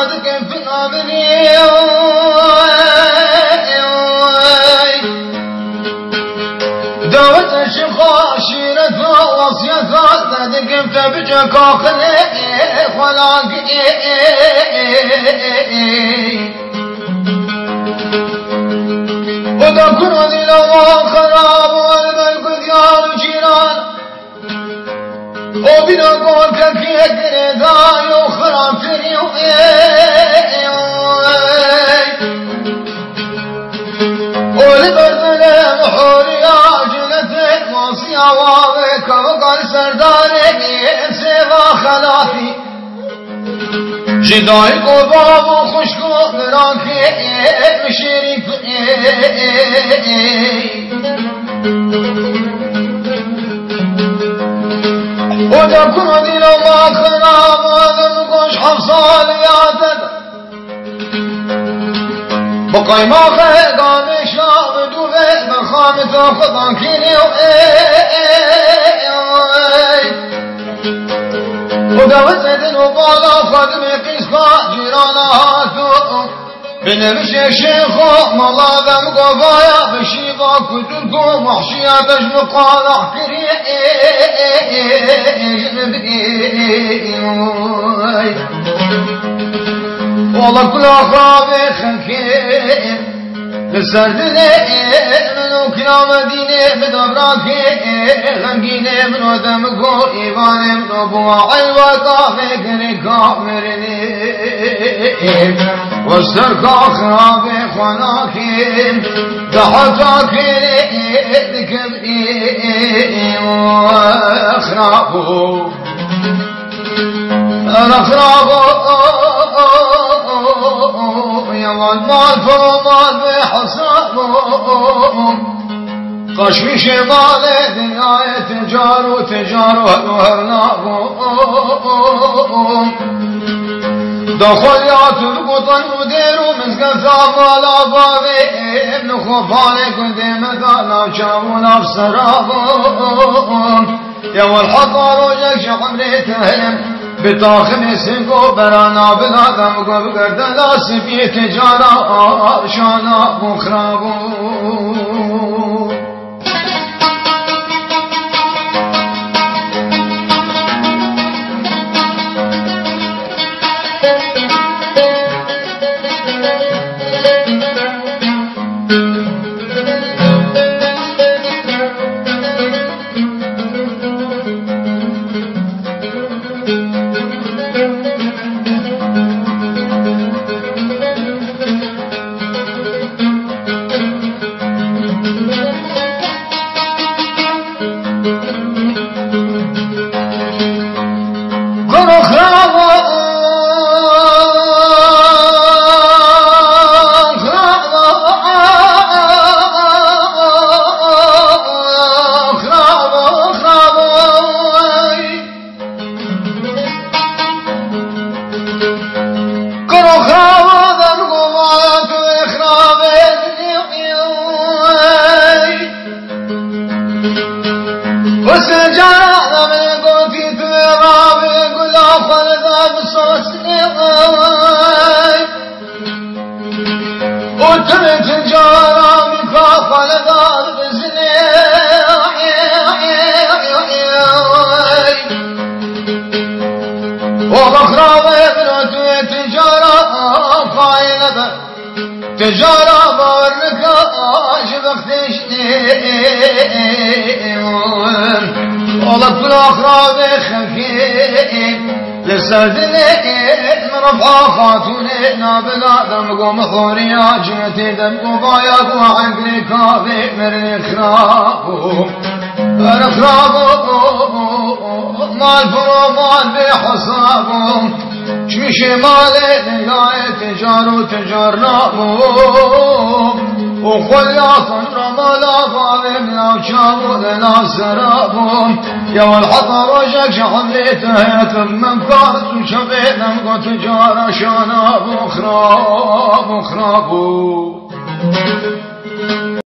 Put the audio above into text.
صادق في الأمري دعوت الشيخ شيرة وصية صادق تبجك أخلق خلاق وذكر ذي لما خراب والملك ديار جيران وبنا قول كيك رداي وخراب فريو ولبرزل محوريا جلتك موسيا واوك وقال سردارك سيبا خلافي جداي قباب وخشكو براكي مشيري وذكر ذي لما خراب وذنقش حفصال يعتد بقي ما خيقان شاب دوبت بخامة وخطان كيني ودوت زيدن وبالا خدم قيسقا جيرانا هاتو بنمش الشيخو مالا ذم قفايا بشيقا كتلكو محشيا بجمقا لحكري والله كل أخرابي خلكي لسردني منو كنا مدينة بدبراكي غنقيني منو دمكو إيواني منو بواعي وقافي كري كامرني والسرقا خرابي خناكي دحتاكي ذكبئي وأخرابو الأخرابو يلا المال فمال بحسابهم قشمش مالي دنيا تجار وهرنابهم دخل يعطل قطن وديرو مسكن ثابالا بابي ابن خفاني كنت مدانا شامونا بسرابهم يا والحطار وجك شعمريتهم بطاخم سنگو برانا بلادم گو بگردن لاسفی تجارا شانا بخرابو تجارة بارك عاشبختشتي والله كل أخرابي خفيف لسردني من رفع خاتوني نابلا دمقو مخوريا جيتي دمقو بايق وعقلي كافي مرني خرابو مال فرو مال بحسابو شمشي مالي دنيا تجار نابو وخلياط رمالا فاضي من أوشابو لنا سرابو يا والحطر وجك شحمليته يتم كارت وشبيت نمقو تجار شانابو خرابو